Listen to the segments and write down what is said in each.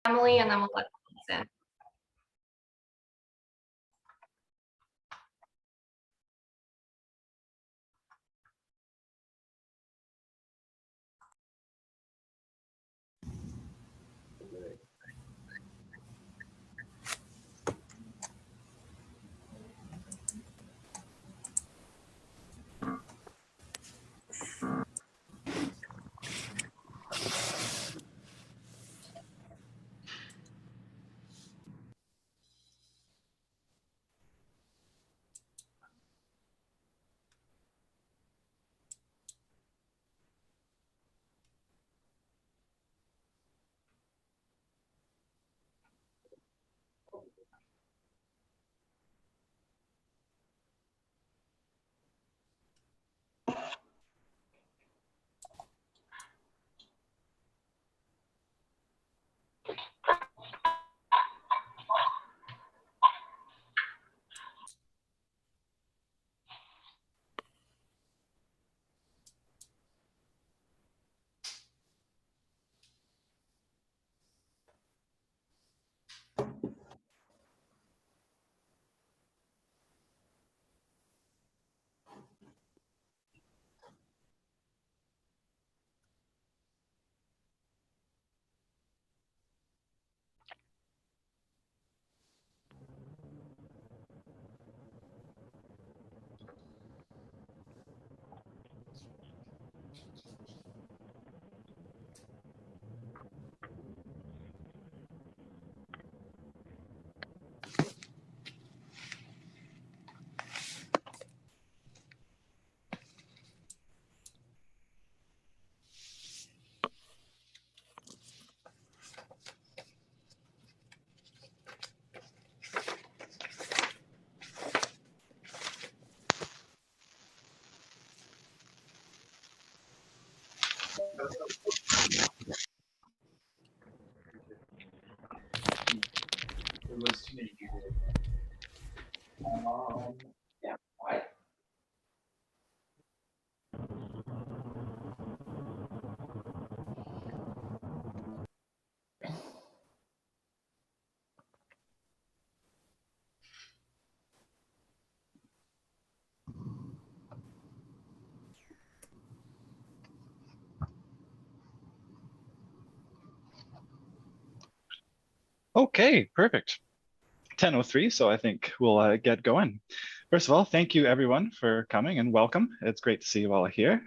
Emily, and then we'll let them in. There was too many people. Yeah. Why? Okay, perfect. 10:03, so I think we'll get going. First of all, thank you everyone for coming and welcome. It's great to see you all here.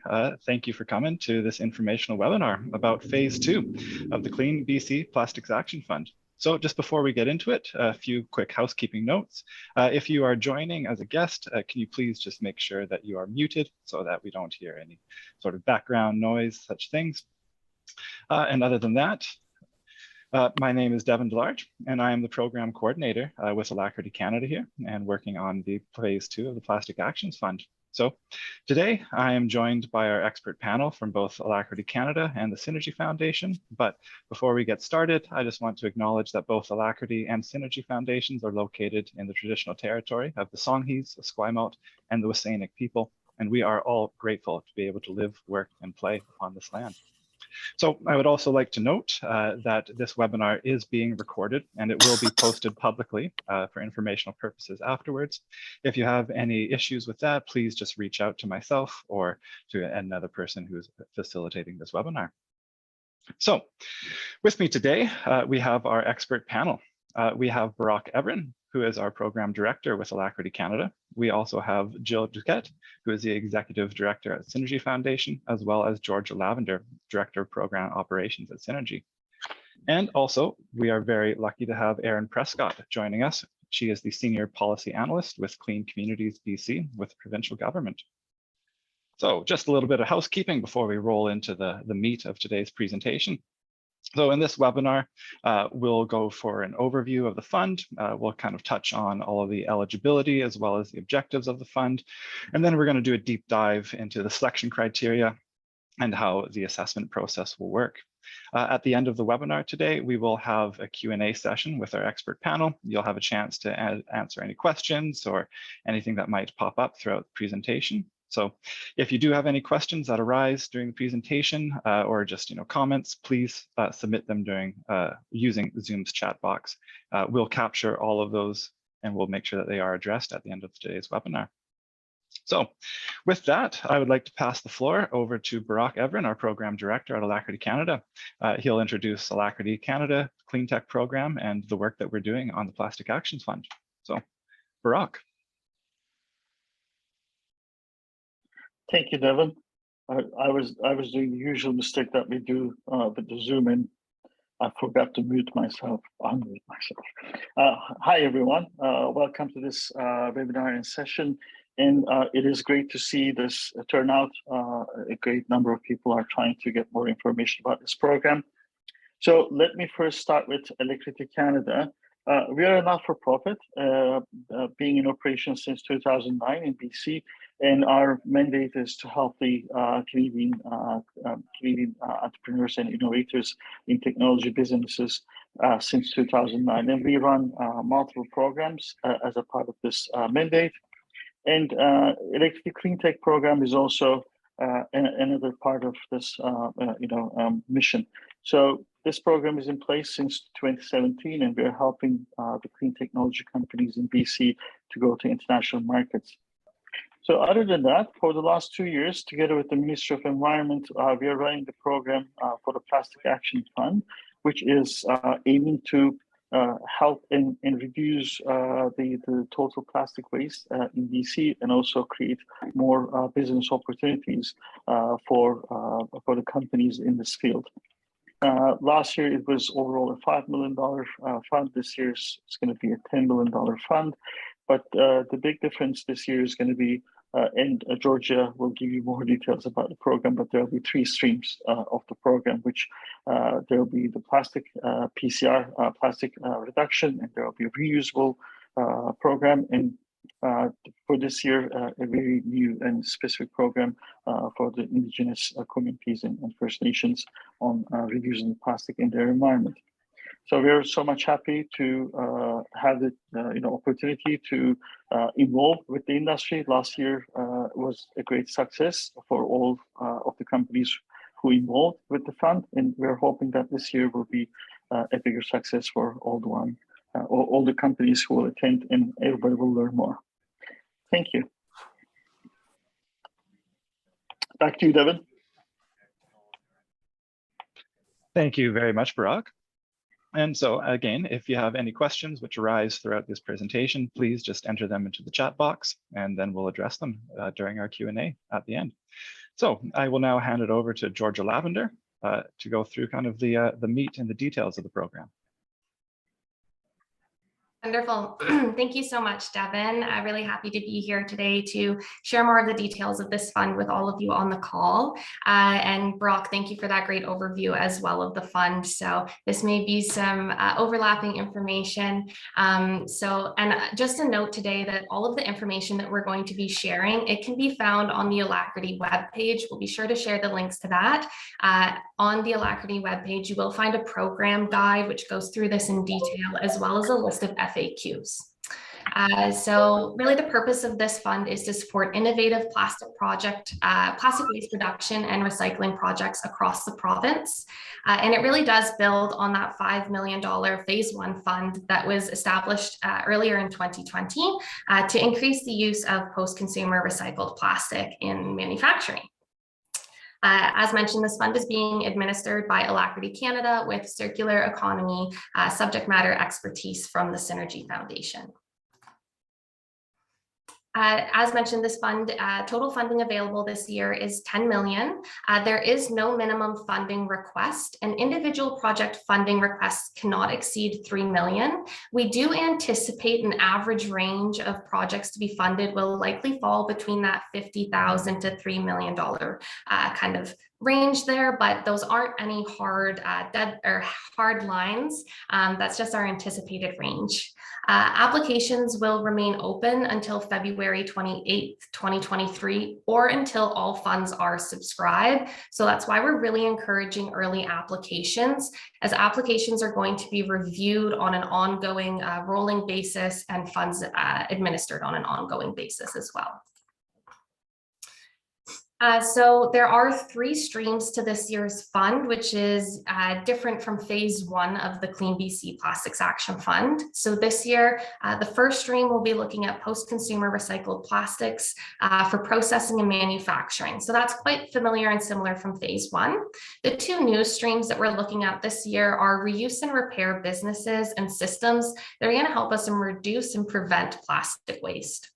Thank you for coming to this informational webinar about phase 2 of the CleanBC Plastics Action Fund. So just before we get into it, a few quick housekeeping notes. If you are joining as a guest, can you please just make sure that you are muted so that we don't hear any sort of background noise, such things. And other than that, my name is Devin Delarge, and I am the program coordinator with Alacrity Canada here and working on the phase 2 of the Plastic Actions Fund. So today I am joined by our expert panel from both Alacrity Canada and the Synergy Foundation. But before we get started, I just want to acknowledge that both Alacrity and Synergy Foundations are located in the traditional territory of the Songhees, the Esquimalt, and the WSÁNEĆ people. And we are all grateful to be able to live, work, and play on this land. So I would also like to note that this webinar is being recorded and it will be posted publicly for informational purposes afterwards. If you have any issues with that, please just reach out to myself or to another person who's facilitating this webinar. So with me today, we have our expert panel. We have Barack Evren, who is our program director with Alacrity Canada. We also have Jill Duquette, who is the executive director at Synergy Foundation, as well as George Lavender, director of program operations at Synergy. And also, we are very lucky to have Erin Prescott joining us. She is the senior policy analyst with Clean Communities BC with the provincial government. So just a little bit of housekeeping before we roll into the meat of today's presentation. So in this webinar, we'll go for an overview of the fund. We'll kind of touch on all of the eligibility as well as the objectives of the fund. And then we're going to do a deep dive into the selection criteria and how the assessment process will work. At the end of the webinar today, we will have a Q&A session with our expert panel. You'll have a chance to answer any questions or anything that might pop up throughout the presentation. So if you do have any questions that arise during the presentation or just comments, please submit them during using Zoom's chat box. We'll capture all of those and we'll make sure that they are addressed at the end of today's webinar. So with that, I would like to pass the floor over to Barack Evren, our program director at Alacrity Canada. He'll introduce Alacrity Canada Clean Tech program and the work that we're doing on the Plastic Action Fund. So Barack. Thank you, Devin. I was doing the usual mistake that we do with the Zoom, and I forgot to unmute myself. Hi, everyone. Welcome to this webinar and session. And it is great to see this turnout. A great number of people are trying to get more information about this program. So let me first start with Alacrity Canada. We are a not-for-profit, being in operation since 2009 in BC, and our mandate is to help the Canadian entrepreneurs and innovators in technology businesses since 2009. And we run multiple programs as a part of this mandate. And Alacrity Clean Tech program is also another part of this mission. So this program is in place since 2017, and we're helping the clean technology companies in BC to go to international markets. So other than that, for the last 2 years, together with the Ministry of Environment, we are running the program for the Plastic Action Fund, which is aiming to help and reduce the total plastic waste in BC, and also create more business opportunities for the companies in this field. Last year, it was overall a $5 million fund. This year, it's going to be a $10 million fund. But the big difference this year is going to be, and Georgia will give you more details about the program, but there will be 3 streams of the program, which there will be the plastic PCR, plastic reduction, and there will be a reusable program. And for this year, a very new and specific program for the Indigenous communities and First Nations on reducing plastic in their environment. So we are so much happy to have the opportunity to involve with the industry. Last year was a great success for all of the companies who involved with the fund, and we're hoping that this year will be a bigger success for all the companies who will attend, and everybody will learn more. Thank you. Back to you, Devin. Thank you very much, Barack. And so again, if you have any questions which arise throughout this presentation, please just enter them into the chat box, and then we'll address them during our Q&A at the end. So I will now hand it over to Georgia Lavender to go through kind of the meat and the details of the program. Wonderful. Thank you so much, Devin. I'm really happy to be here today to share more of the details of this fund with all of you on the call. And Brock, thank you for that great overview as well of the fund. So this may be some overlapping information. And just a note today that all of the information that we're going to be sharing, it can be found on the Alacrity webpage. We'll be sure to share the links to that. On the Alacrity webpage, you will find a program guide which goes through this in detail, as well as a list of FAQs. So really the purpose of this fund is to support innovative plastic waste reduction and recycling projects across the province. And it really does build on that $5 million phase 1 fund that was established earlier in 2020 to increase the use of post-consumer recycled plastic in manufacturing. As mentioned, this fund is being administered by Alacrity Canada with circular economy subject matter expertise from the Synergy Foundation. As mentioned, this fund, total funding available this year is $10 million. There is no minimum funding request, and individual project funding requests cannot exceed $3 million. We do anticipate an average range of projects to be funded will likely fall between that $50,000 to $3 million kind of range there, but those aren't any hard lines. That's just our anticipated range. Applications will remain open until February 28th, 2023, or until all funds are subscribed. So that's why we're really encouraging early applications, as applications are going to be reviewed on an ongoing rolling basis, and funds administered on an ongoing basis as well. So there are 3 streams to this year's fund, which is different from phase 1 of the CleanBC Plastics Action Fund. So this year, the first stream will be looking at post-consumer recycled plastics for processing and manufacturing. So that's quite familiar and similar from phase 1. The 2 new streams that we're looking at this year are reuse and repair businesses and systems that are going to help us reduce and prevent plastic waste.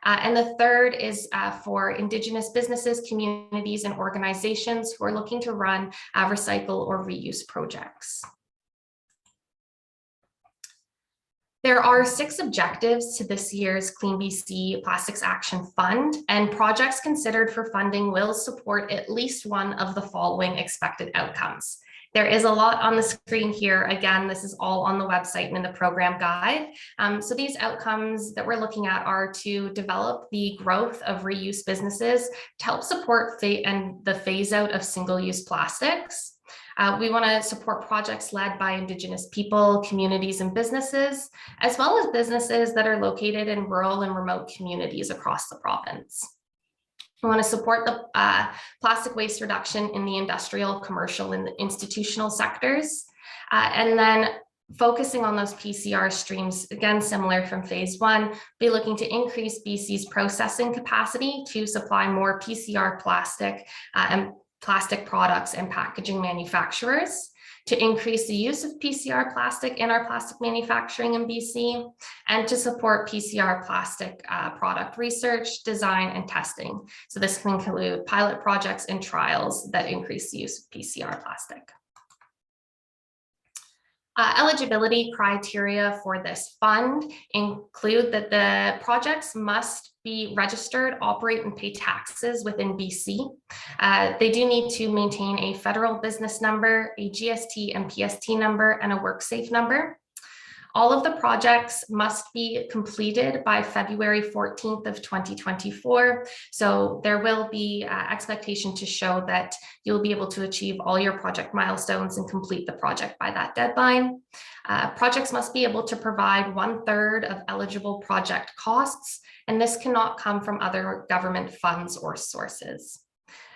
And the third is for Indigenous businesses, communities, and organizations who are looking to run recycle or reuse projects. There are 6 objectives to this year's CleanBC Plastics Action Fund, and projects considered for funding will support at least one of the following expected outcomes. There is a lot on the screen here. Again, this is all on the website and in the program guide. So these outcomes that we're looking at are to develop the growth of reuse businesses to help support the phase out of single-use plastics. We want to support projects led by Indigenous people, communities, and businesses, as well as businesses that are located in rural and remote communities across the province. We want to support the plastic waste reduction in the industrial, commercial, and institutional sectors. And then focusing on those PCR streams, again, similar from phase 1, be looking to increase BC's processing capacity to supply more PCR plastic and plastic products and packaging manufacturers, to increase the use of PCR plastic in our plastic manufacturing in BC, and to support PCR plastic product research, design, and testing. So this can include pilot projects and trials that increase the use of PCR plastic. Eligibility criteria for this fund include that the projects must be registered, operate, and pay taxes within BC. They do need to maintain a federal business number, a GST and PST number, and a WorkSafe number. All of the projects must be completed by February 14th of 2024. So there will be expectation to show that you'll be able to achieve all your project milestones and complete the project by that deadline. Projects must be able to provide 1/3 of eligible project costs, and this cannot come from other government funds or sources.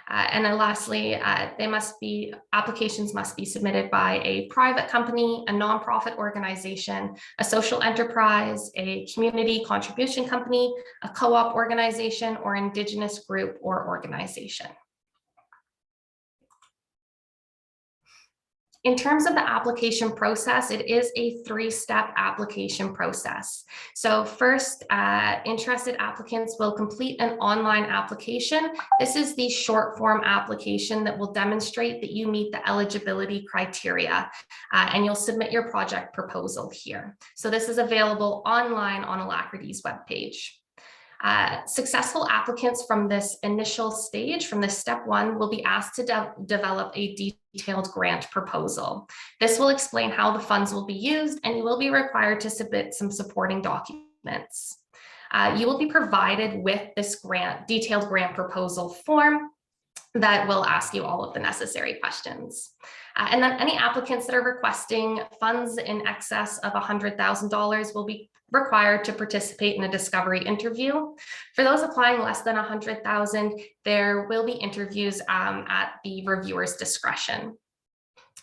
And then lastly, applications must be submitted by a private company, a nonprofit organization, a social enterprise, a community contribution company, a co-op organization, or Indigenous group or organization. In terms of the application process, it is a 3-step application process. So first, interested applicants will complete an online application. This is the short form application that will demonstrate that you meet the eligibility criteria, and you'll submit your project proposal here. So this is available online on Alacrity's webpage. Successful applicants from this initial stage, from this step 1, will be asked to develop a detailed grant proposal. This will explain how the funds will be used, and you will be required to submit some supporting documents. You will be provided with this detailed grant proposal form that will ask you all of the necessary questions. And then any applicants that are requesting funds in excess of $100,000 will be required to participate in a discovery interview. For those applying less than $100,000, there will be interviews at the reviewer's discretion.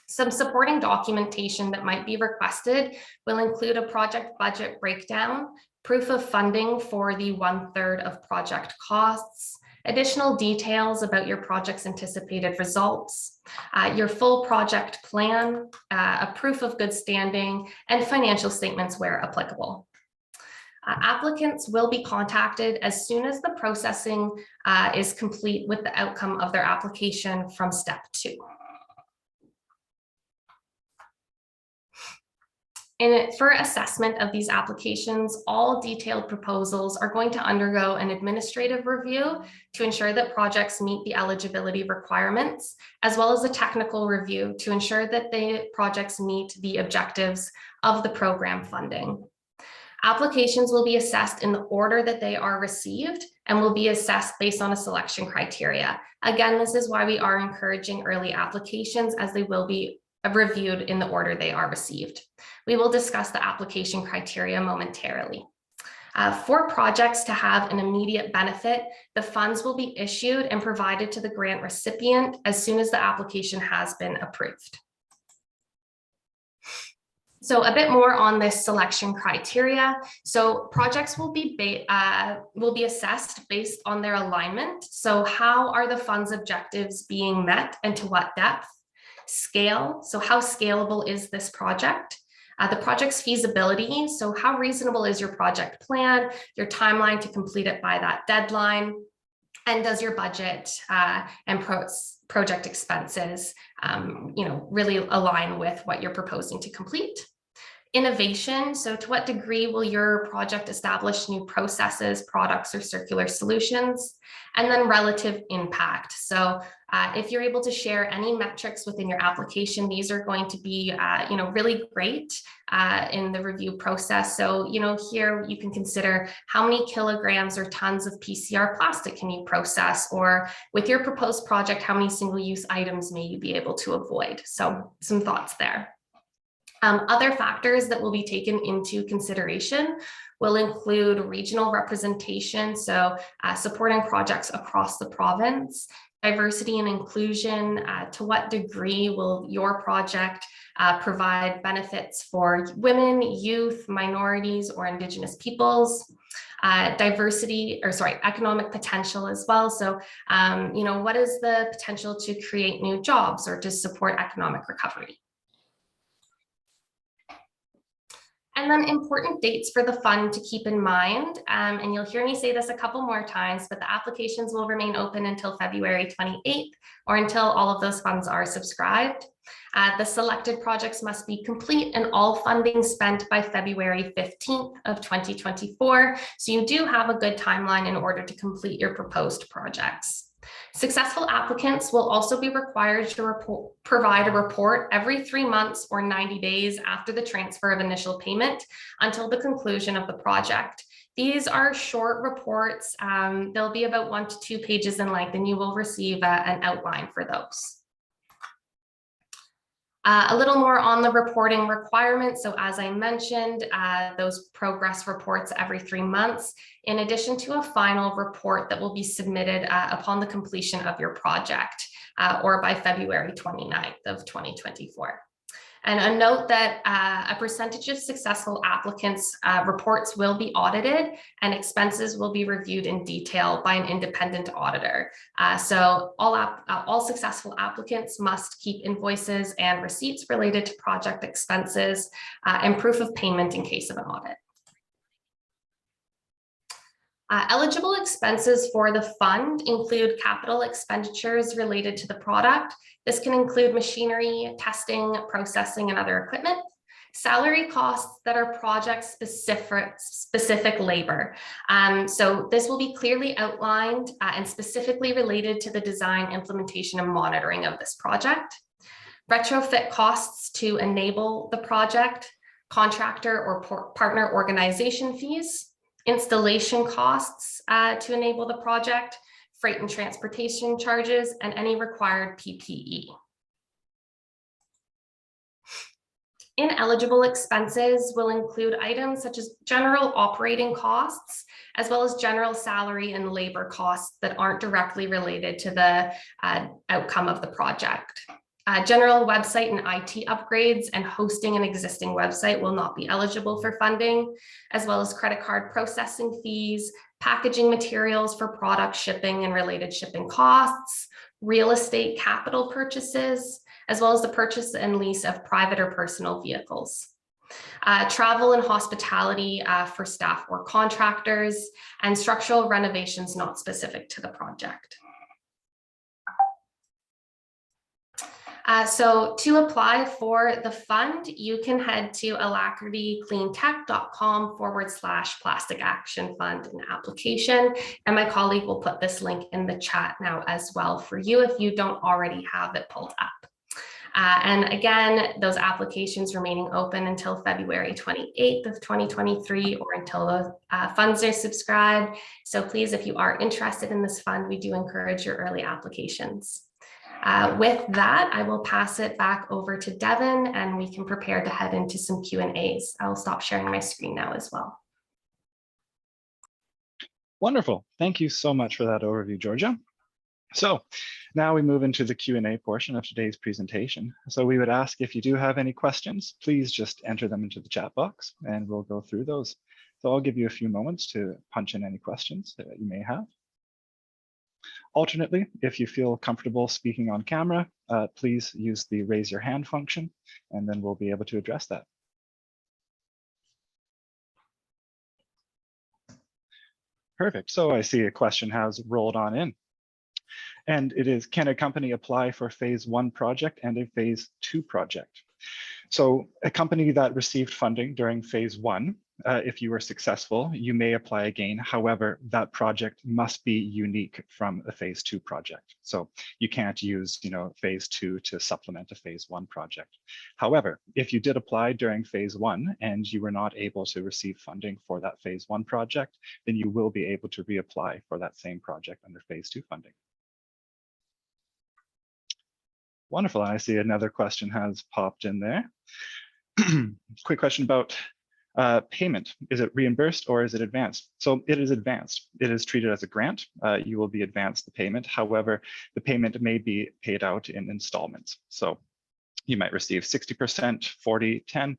Some supporting documentation that might be requested will include a project budget breakdown, proof of funding for the 1/3 of project costs, additional details about your project's anticipated results, your full project plan, a proof of good standing, and financial statements where applicable. Applicants will be contacted as soon as the processing is complete with the outcome of their application from step 2. For assessment of these applications, all detailed proposals are going to undergo an administrative review to ensure that projects meet the eligibility requirements, as well as a technical review to ensure that the projects meet the objectives of the program funding. Applications will be assessed in the order that they are received and will be assessed based on a selection criteria. Again, this is why we are encouraging early applications, as they will be reviewed in the order they are received. We will discuss the application criteria momentarily. For projects to have an immediate benefit, the funds will be issued and provided to the grant recipient as soon as the application has been approved. So a bit more on this selection criteria. So projects will be assessed based on their alignment. So how are the fund's objectives being met and to what depth? Scale, so how scalable is this project? The project's feasibility, so how reasonable is your project plan, your timeline to complete it by that deadline, and does your budget and project expenses really align with what you're proposing to complete? Innovation, so to what degree will your project establish new processes, products, or circular solutions? And then relative impact. So if you're able to share any metrics within your application, these are going to be really great in the review process. So here you can consider how many kilograms or tons of PCR plastic can you process, or with your proposed project, how many single-use items may you be able to avoid? So some thoughts there. Other factors that will be taken into consideration will include regional representation, so supporting projects across the province, diversity and inclusion, to what degree will your project provide benefits for women, youth, minorities, or Indigenous peoples, economic potential as well. So, what is the potential to create new jobs or to support economic recovery? And then important dates for the fund to keep in mind, and you'll hear me say this a couple more times, but the applications will remain open until February 28th or until all of those funds are subscribed. The selected projects must be complete and all funding spent by February 15th of 2024. So you do have a good timeline in order to complete your proposed projects. Successful applicants will also be required to provide a report every 3 months or 90 days after the transfer of initial payment until the conclusion of the project. These are short reports. They'll be about 1 to 2 pages in length, and you will receive an outline for those. A little more on the reporting requirements. So as I mentioned, those progress reports every 3 months, in addition to a final report that will be submitted upon the completion of your project or by February 29th of 2024. And a note that a percentage of successful applicants' reports will be audited and expenses will be reviewed in detail by an independent auditor. So all successful applicants must keep invoices and receipts related to project expenses and proof of payment in case of an audit. Eligible expenses for the fund include capital expenditures related to the product. This can include machinery, testing, processing, and other equipment. Salary costs that are project specific labor. So this will be clearly outlined and specifically related to the design, implementation, and monitoring of this project. Retrofit costs to enable the project, contractor or partner organization fees, installation costs to enable the project, freight and transportation charges, and any required PPE. Ineligible expenses will include items such as general operating costs, as well as general salary and labor costs that aren't directly related to the outcome of the project. General website and IT upgrades and hosting an existing website will not be eligible for funding, as well as credit card processing fees, packaging materials for product shipping and related shipping costs, real estate capital purchases, as well as the purchase and lease of private or personal vehicles. Travel and hospitality for staff or contractors, and structural renovations not specific to the project. So to apply for the fund, you can head to alacritycleantech.com/Plastic Action Fund and application. And my colleague will put this link in the chat now as well for you if you don't already have it pulled up. And again, those applications remaining open until February 28th of 2023 or until the funds are subscribed. So please, if you are interested in this fund, we do encourage your early applications. With that, I will pass it back over to Devin and we can prepare to head into some Q&As. I'll stop sharing my screen now as well. Wonderful. Thank you so much for that overview, Georgia. So now we move into the Q&A portion of today's presentation. So we would ask if you do have any questions, please just enter them into the chat box and we'll go through those. So I'll give you a few moments to punch in any questions that you may have. Alternately, if you feel comfortable speaking on camera, please use the raise your hand function and then we'll be able to address that. Perfect. So I see a question has rolled on in. And it is, can a company apply for phase 1 project and a phase 2 project? So a company that received funding during phase 1, if you were successful, you may apply again. However, that project must be unique from a phase 2 project. So you can't use, phase 2 to supplement a phase 1 project. However, if you did apply during phase 1 and you were not able to receive funding for that phase 1 project, then you will be able to reapply for that same project under phase 2 funding. Wonderful. I see another question has popped in there. Quick question about payment. Is it reimbursed or is it advanced? So it is advanced. It is treated as a grant. You will be advanced the payment. However, the payment may be paid out in installments. So you might receive 60%, 40, 10.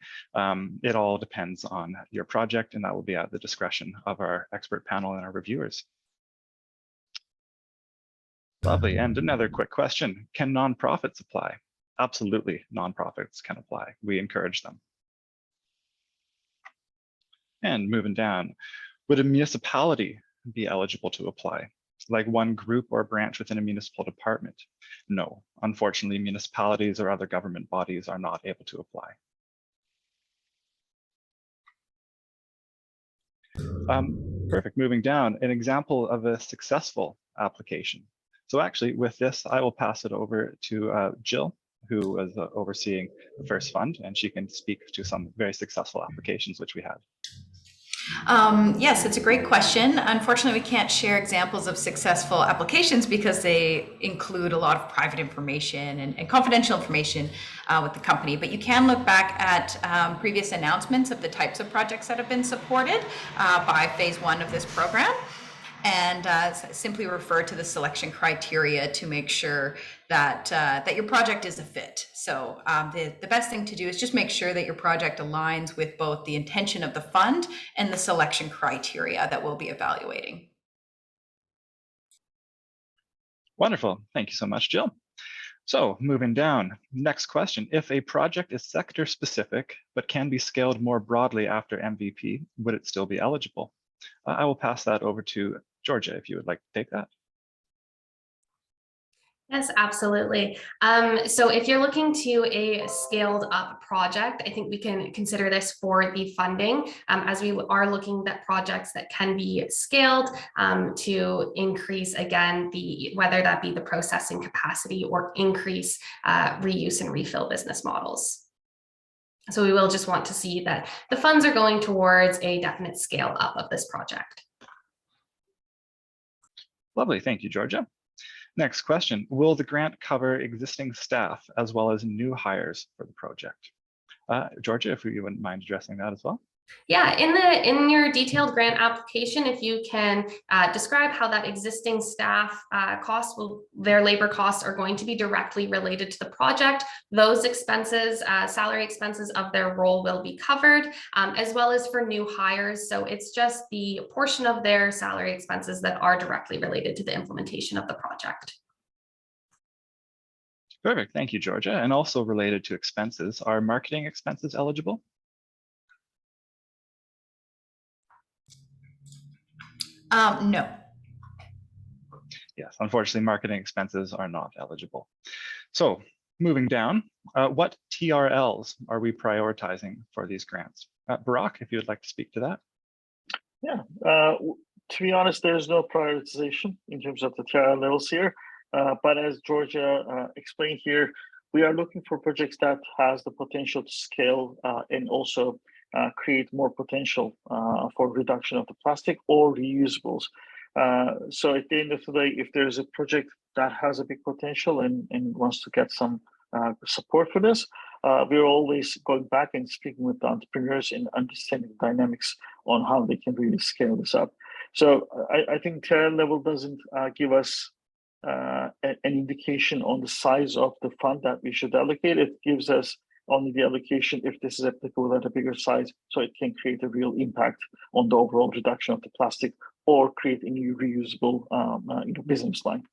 It all depends on your project, and that will be at the discretion of our expert panel and our reviewers. Lovely. And another quick question. Can nonprofits apply? Absolutely, nonprofits can apply. We encourage them. And moving down, would a municipality be eligible to apply? Like one group or branch within a municipal department? No, unfortunately, municipalities or other government bodies are not able to apply. Perfect. Moving down, an example of a successful application. So actually, with this, I will pass it over to Jill, who was overseeing the first fund, and she can speak to some very successful applications which we had. Yes, it's a great question. Unfortunately, we can't share examples of successful applications because they include a lot of private information and confidential information with the company. But you can look back at previous announcements of the types of projects that have been supported by phase 1 of this program, and simply refer to the selection criteria to make sure that that your project is a fit. So the best thing to do is just make sure that your project aligns with both the intention of the fund and the selection criteria that we'll be evaluating. Wonderful. Thank you so much, Jill. So moving down, next question. If a project is sector specific, but can be scaled more broadly after MVP, would it still be eligible? I will pass that over to Georgia, if you would like to take that. Yes, absolutely. So if you're looking to a scaled up project, I think we can consider this for the funding, as we are looking at projects that can be scaled to increase, again, whether that be the processing capacity or increase reuse and refill business models. So we will just want to see that the funds are going towards a definite scale up of this project. Lovely, thank you, Georgia. Next question, will the grant cover existing staff as well as new hires for the project? Georgia, if you wouldn't mind addressing that as well. Yeah, in your detailed grant application, if you can describe how that existing staff their labor costs are going to be directly related to the project, those expenses, salary expenses of their role will be covered, as well as for new hires. So it's just the portion of their salary expenses that are directly related to the implementation of the project. Perfect, thank you, Georgia. And also related to expenses, are marketing expenses eligible? No. Yes, unfortunately, marketing expenses are not eligible. So moving down, what TRLs are we prioritizing for these grants? Barak, if you would like to speak to that. Yeah, to be honest, there's no prioritization in terms of the TRL levels here. But as Georgia explained here, we are looking for projects that has the potential to scale and also create more potential for reduction of the plastic or reusables. So at the end of the day, if there's a project that has a big potential and wants to get some support for this, we're always going back and speaking with the entrepreneurs and understanding the dynamics on how they can really scale this up. So I think tier level doesn't give us an indication on the size of the fund that we should allocate. It gives us only the allocation if this is applicable at a bigger size, so it can create a real impact on the overall reduction of the plastic or create a new reusable business line.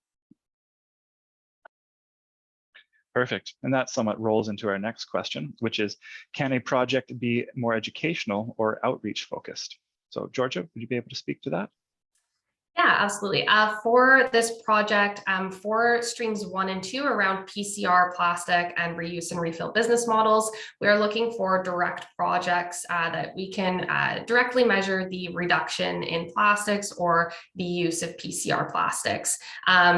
Perfect. And that somewhat rolls into our next question, which is, can a project be more educational or outreach focused? So Georgia, would you be able to speak to that? Yeah, absolutely. For this project, for streams 1 and 2 around PCR, plastic, and reuse and refill business models, we are looking for direct projects that we can directly measure the reduction in plastics or the use of PCR plastics.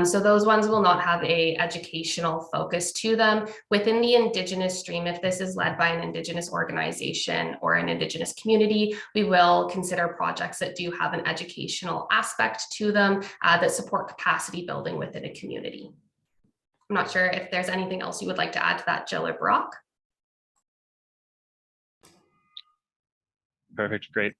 So those ones will not have a educational focus to them. Within the Indigenous stream, if this is led by an Indigenous organization or an Indigenous community, we will consider projects that do have an educational aspect to them that support capacity building within a community. I'm not sure if there's anything else you would like to add to that, Jill or Brock. Perfect, great.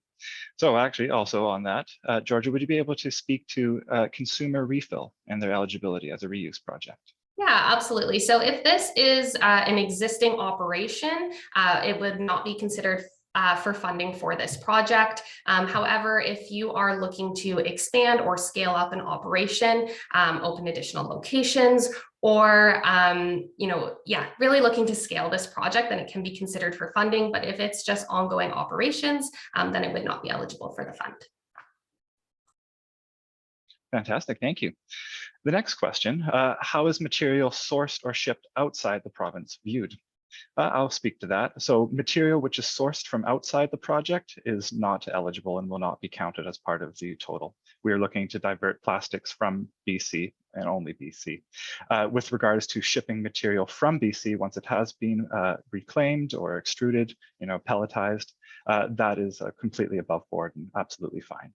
So actually also on that, Georgia, would you be able to speak to consumer refill and their eligibility as a reuse project? Yeah, absolutely. So if this is an existing operation, it would not be considered for funding for this project. However, if you are looking to expand or scale up an operation, open additional locations, or really looking to scale this project, then it can be considered for funding. But if it's just ongoing operations, then it would not be eligible for the fund. Fantastic, thank you. The next question, how is material sourced or shipped outside the province viewed? I'll speak to that. So material which is sourced from outside the project is not eligible and will not be counted as part of the total. We are looking to divert plastics from BC and only BC. With regards to shipping material from BC, once it has been reclaimed or extruded, pelletized, that is completely above board and absolutely fine.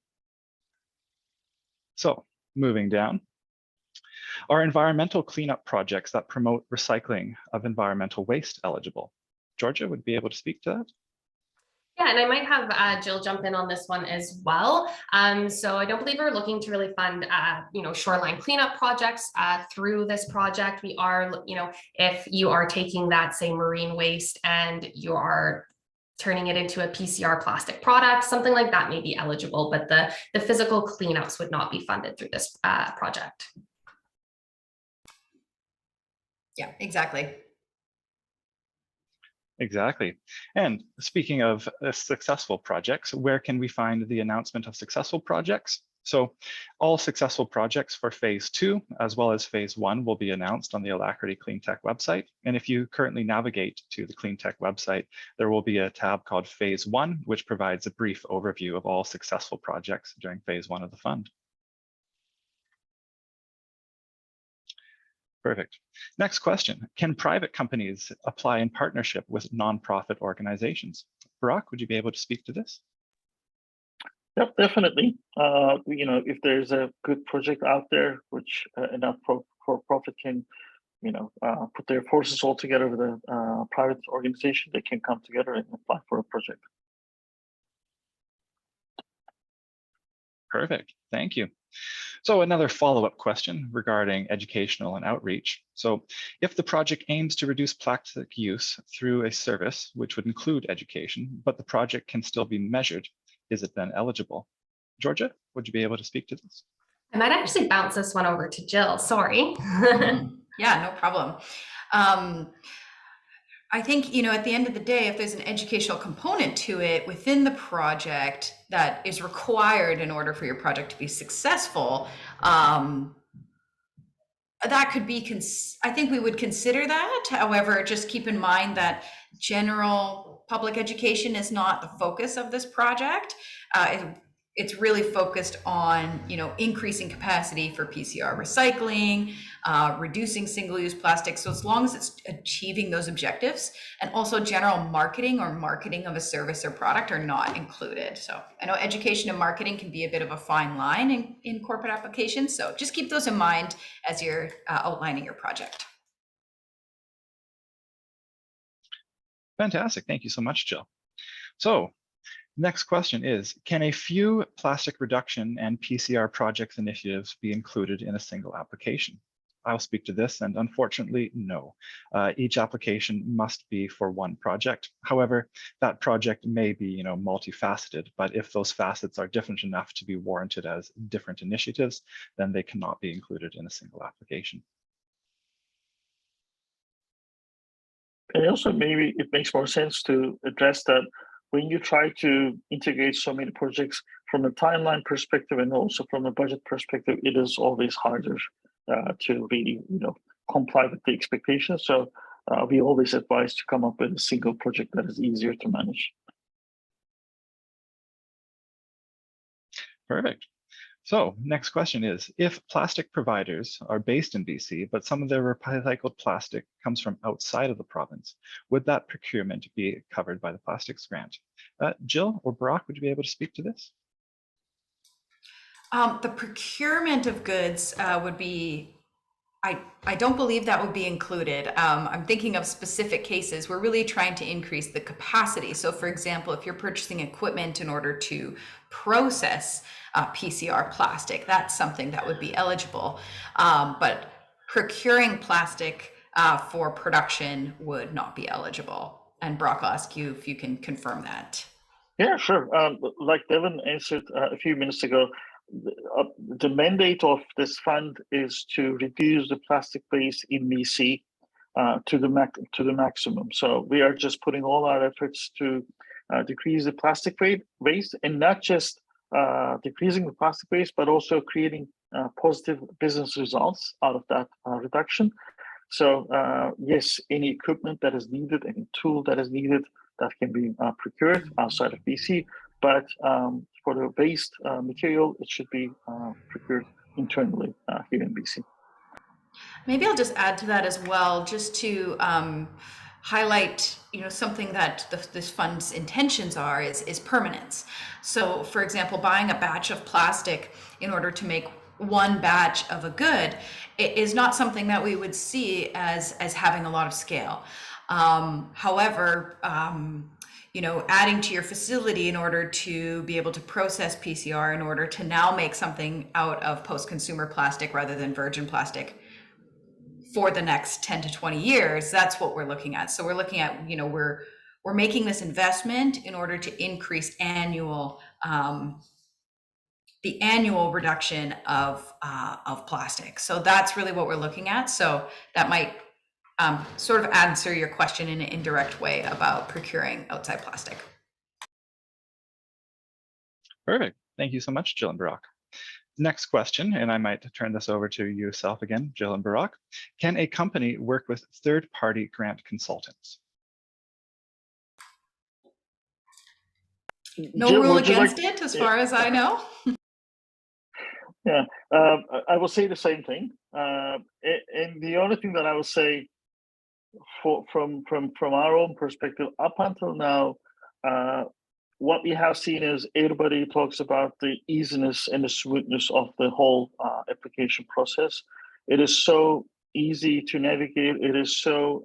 So moving down. Are environmental cleanup projects that promote recycling of environmental waste eligible? Georgia would be able to speak to that. Yeah, and I might have Jill jump in on this one as well. So I don't believe we're looking to really fund, shoreline cleanup projects through this project. We are, if you are taking that same marine waste and you are turning it into a PCR plastic product, something like that may be eligible, but the physical cleanups would not be funded through this project. Yeah, exactly. Exactly. And speaking of successful projects, where can we find the announcement of successful projects? So all successful projects for phase 2, as well as phase 1, will be announced on the Alacrity Cleantech website. And if you currently navigate to the Cleantech website, there will be a tab called phase 1, which provides a brief overview of all successful projects during phase 1 of the fund. Perfect. Next question. Can private companies apply in partnership with nonprofit organizations? Brock, would you be able to speak to this? Yep, definitely. If there's a good project out there, which enough for-profit can, put their forces all together with a private organization, they can come together and apply for a project. Perfect. Thank you. So another follow-up question regarding educational and outreach. So if the project aims to reduce plastic use through a service, which would include education, but the project can still be measured, is it then eligible? Georgia, would you be able to speak to this? I might actually bounce this one over to Jill, sorry. Yeah, no problem. I think, at the end of the day, if there's an educational component to it within the project that is required in order for your project to be successful, that could be, I think we would consider that. However, just keep in mind that general public education is not the focus of this project. It's really focused on, increasing capacity for PCR recycling, reducing single-use plastic. So as long as it's achieving those objectives, and also general marketing or marketing of a service or product are not included. So I know education and marketing can be a bit of a fine line in corporate applications. So just keep those in mind as you're outlining your project. Fantastic. Thank you so much, Jill. So Next question is, can a few plastic reduction and PCR projects initiatives be included in a single application? I'll speak to this, and unfortunately, no. Each application must be for one project. However, that project may be, multifaceted, but if those facets are different enough to be warranted as different initiatives, then they cannot be included in a single application. And also, maybe it makes more sense to address that when you try to integrate so many projects from a timeline perspective and also from a budget perspective, it is always harder to really, comply with the expectations. So we always advise to come up with a single project that is easier to manage. Perfect. So next question is, if plastic providers are based in BC, but some of their recycled plastic comes from outside of the province, would that procurement be covered by the plastics grant? Jill or Brock, would you be able to speak to this? The procurement of goods would be, I don't believe that would be included. I'm thinking of specific cases. We're really trying to increase the capacity. So for example, if you're purchasing equipment in order to process PCR plastic, that's something that would be eligible. But procuring plastic for production would not be eligible. And Brock, I'll ask you if you can confirm that. Yeah, sure. Like Devin answered a few minutes ago, the mandate of this fund is to reduce the plastic waste in BC to the maximum. So we are just putting all our efforts to decrease the plastic waste, and not just decreasing the plastic waste, but also creating positive business results out of that reduction. So yes, any equipment that is needed, any tool that is needed, that can be procured outside of BC, but for the waste material, it should be procured internally here in BC. Maybe I'll just add to that as well, just to highlight, something that this fund's intentions are is permanence. So, for example, buying a batch of plastic in order to make one batch of a good is not something that we would see as having a lot of scale. However, adding to your facility in order to be able to process PCR, in order to now make something out of post-consumer plastic rather than virgin plastic for the next 10 to 20 years, that's what we're looking at. So we're looking at, we're making this investment in order to increase the annual reduction of plastic. So that's really what we're looking at. So that might sort of answer your question in an indirect way about procuring outside plastic. Perfect. Thank you so much, Jill and Barak. Next question, and I might turn this over to yourself again, Jill and Barak. Can a company work with third-party grant consultants? No Jill, rule against it, as far as I know. Yeah, I will say the same thing. And the only thing that I will say from our own perspective, up until now, what we have seen is everybody talks about the easiness and the smoothness of the whole application process. It is so easy to navigate. It is so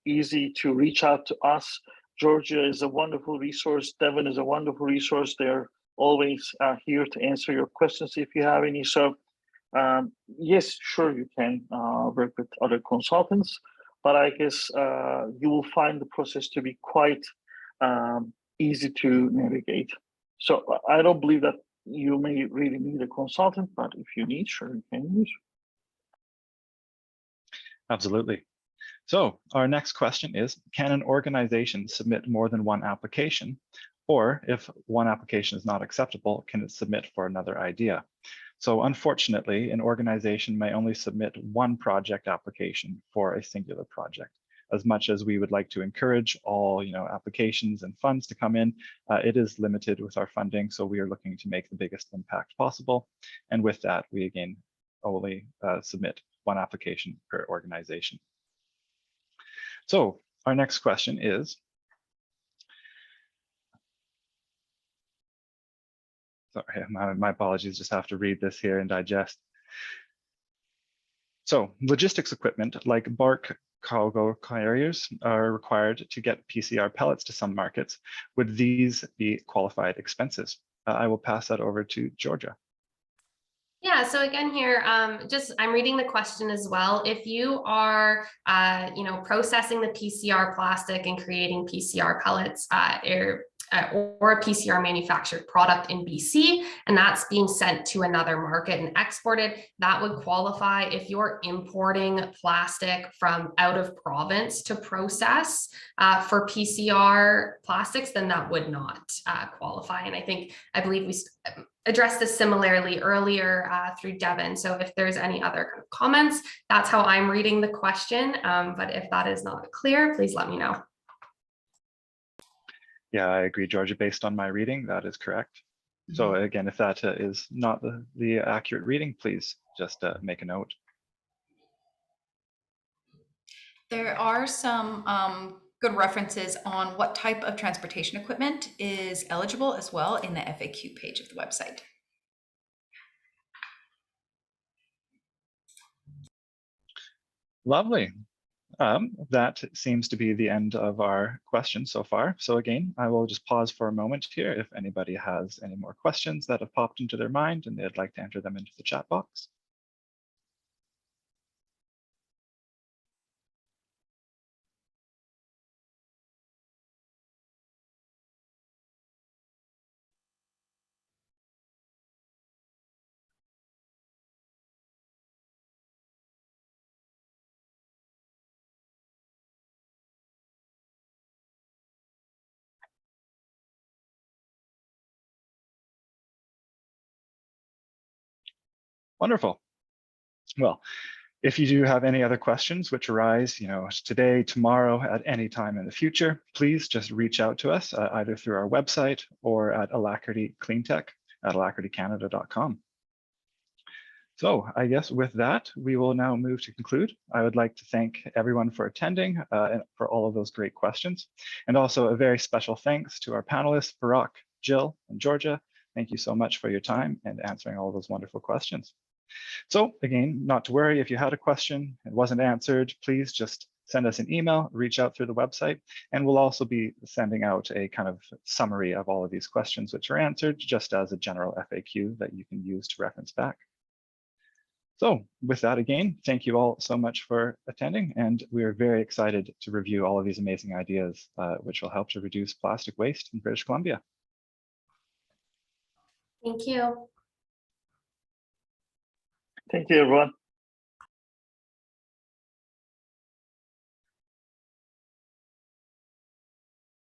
easy to reach out to us. Georgia is a wonderful resource. Devin is a wonderful resource. They're always here to answer your questions if you have any. So yes, sure, you can work with other consultants, but I guess you will find the process to be quite easy to navigate. So I don't believe that you may really need a consultant, but if you need, sure, you can use. Absolutely. So our next question is, can an organization submit more than one application? Or if one application is not acceptable, can it submit for another idea? So unfortunately, an organization may only submit one project application for a singular project. As much as we would like to encourage all applications and funds to come in, it is limited with our funding. So we are looking to make the biggest impact possible. And with that, we again only submit one application per organization. So our next question is, sorry, my apologies, just have to read this here and digest. So logistics equipment like bark cargo carriers are required to get PCR pellets to some markets. Would these be qualified expenses? I will pass that over to Georgia. Yeah, so again here, I'm reading the question as well. If you are, processing the PCR plastic and creating PCR pellets or a PCR manufactured product in BC, and that's being sent to another market and exported, that would qualify. If you're importing plastic from out of province to process for PCR plastics, then that would not qualify. And I believe we addressed this similarly earlier through Devin. So if there's any other kind of comments, that's how I'm reading the question. But if that is not clear, please let me know. Yeah, I agree, Georgia. Based on my reading, that is correct. So again, if that is not the accurate reading, please just make a note. There are some good references on what type of transportation equipment is eligible as well in the FAQ page of the website. Lovely. That seems to be the end of our questions so far. So again, I will just pause for a moment here if anybody has any more questions that have popped into their mind and they'd like to enter them into the chat box. Wonderful. Well, if you do have any other questions which arise, today, tomorrow, at any time in the future, please just reach out to us either through our website or at Alacrity Cleantech at alacritycanada.com. So I guess with that, we will now move to conclude. I would like to thank everyone for attending and for all of those great questions. And also a very special thanks to our panelists, Barak, Jill, and Georgia. Thank you so much for your time and answering all those wonderful questions. So again, not to worry if you had a question, it wasn't answered, please just send us an email, reach out through the website, and we'll also be sending out a kind of summary of all of these questions which are answered, just as a general FAQ that you can use to reference back. So with that, again, thank you all so much for attending, and we are very excited to review all of these amazing ideas which will help to reduce plastic waste in British Columbia. Thank you. Thank you, everyone.